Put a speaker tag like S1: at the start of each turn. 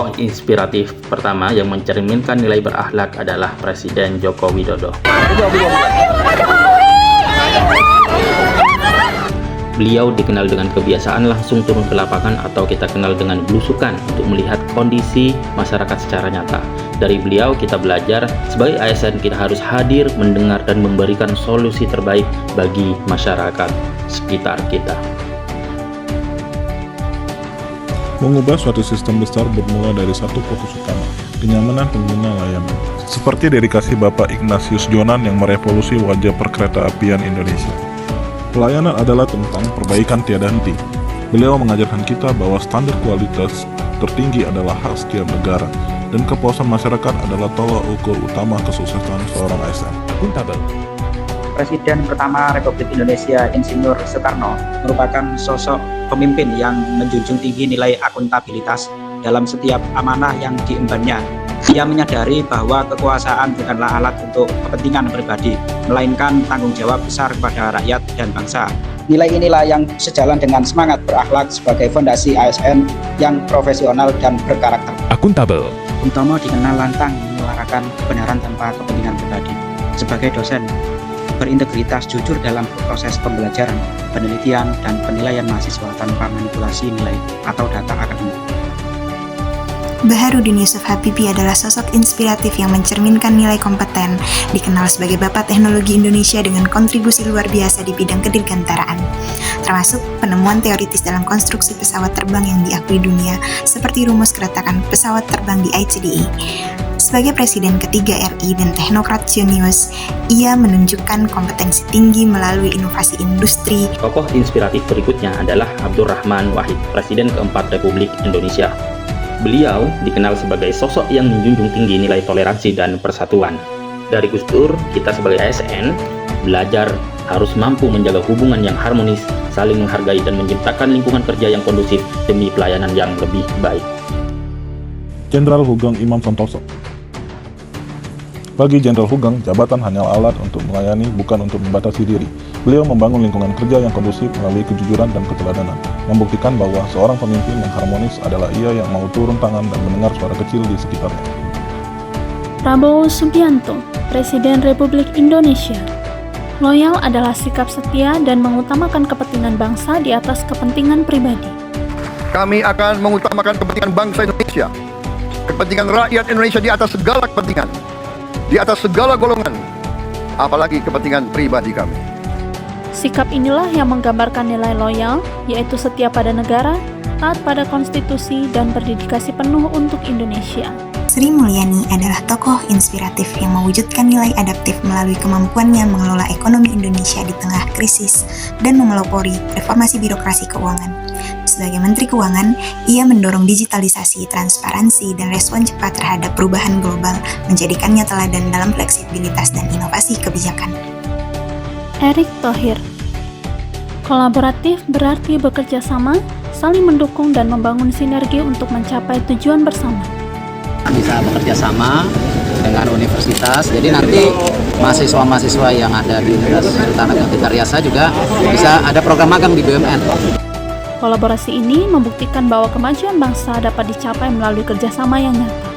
S1: Tokoh inspiratif pertama yang mencerminkan nilai berakhlak adalah Presiden Joko Widodo. Beliau dikenal dengan kebiasaan langsung turun ke lapangan atau kita kenal dengan belusukan untuk melihat kondisi masyarakat secara nyata. Dari beliau kita belajar sebagai ASN kita harus hadir, mendengar dan memberikan solusi terbaik bagi masyarakat sekitar kita.
S2: Mengubah suatu sistem besar bermula dari satu fokus utama, kenyamanan pengguna layanan. Seperti dedikasi Bapak Ignatius Jonan yang merevolusi wajah perkeretaapian Indonesia. Pelayanan adalah tentang perbaikan tiada henti. Beliau mengajarkan kita bahwa standar kualitas tertinggi adalah hak setiap negara, dan kepuasan masyarakat adalah tolak ukur utama kesuksesan seorang ASN.
S3: Akuntabel.
S4: Presiden pertama Republik Indonesia Insinyur Soekarno merupakan sosok pemimpin yang menjunjung tinggi nilai akuntabilitas dalam setiap amanah yang diembannya. Ia menyadari bahwa kekuasaan bukanlah alat untuk kepentingan pribadi, melainkan tanggung jawab besar kepada rakyat dan bangsa. Nilai inilah yang sejalan dengan semangat berakhlak sebagai fondasi ASN yang profesional dan berkarakter.
S3: Akuntabel.
S4: Bung Tomo dikenal lantang menyuarakan kebenaran tanpa kepentingan pribadi. Sebagai dosen, berintegritas jujur dalam proses pembelajaran, penelitian, dan penilaian mahasiswa tanpa manipulasi nilai atau data akademik.
S5: Baharudin Yusuf Habibie adalah sosok inspiratif yang mencerminkan nilai kompeten, dikenal sebagai Bapak Teknologi Indonesia dengan kontribusi luar biasa di bidang kedirgantaraan, termasuk penemuan teoritis dalam konstruksi pesawat terbang yang diakui dunia, seperti rumus keretakan pesawat terbang di ICDE. Sebagai Presiden ketiga RI dan teknokrat jenius, ia menunjukkan kompetensi tinggi melalui inovasi industri.
S1: Tokoh inspiratif berikutnya adalah Abdurrahman Wahid, Presiden keempat Republik Indonesia. Beliau dikenal sebagai sosok yang menjunjung tinggi nilai toleransi dan persatuan. Dari Gus Dur, kita sebagai ASN belajar harus mampu menjaga hubungan yang harmonis, saling menghargai dan menciptakan lingkungan kerja yang kondusif demi pelayanan yang lebih baik.
S2: Jenderal Hugeng Imam Santoso. Bagi Jenderal Hugeng, jabatan hanyalah alat untuk melayani, bukan untuk membatasi diri. Beliau membangun lingkungan kerja yang kondusif melalui kejujuran dan keteladanan, membuktikan bahwa seorang pemimpin yang harmonis adalah ia yang mau turun tangan dan mendengar suara kecil di sekitarnya.
S6: Prabowo Subianto, Presiden Republik Indonesia. Loyal adalah sikap setia dan mengutamakan kepentingan bangsa di atas kepentingan pribadi.
S7: Kami akan mengutamakan kepentingan bangsa Indonesia, kepentingan rakyat Indonesia di atas segala kepentingan, di atas segala golongan, apalagi kepentingan pribadi kami.
S6: Sikap inilah yang menggambarkan nilai loyal, yaitu setia pada negara, taat pada konstitusi, dan berdedikasi penuh untuk Indonesia.
S5: Sri Mulyani adalah tokoh inspiratif yang mewujudkan nilai adaptif melalui kemampuannya mengelola ekonomi Indonesia di tengah krisis dan memelopori reformasi birokrasi keuangan. Sebagai Menteri Keuangan, ia mendorong digitalisasi, transparansi, dan respon cepat terhadap perubahan global, menjadikannya teladan dalam fleksibilitas dan inovasi kebijakan.
S6: Erick Thohir. Kolaboratif berarti bekerja sama, saling mendukung dan membangun sinergi untuk mencapai tujuan bersama.
S8: Bisa bekerja sama dengan universitas, jadi nanti mahasiswa-mahasiswa yang ada di Universitas Sultan Ageng Riasa juga bisa ada program magang di BUMN.
S6: Kolaborasi ini membuktikan bahwa kemajuan bangsa dapat dicapai melalui kerjasama yang nyata.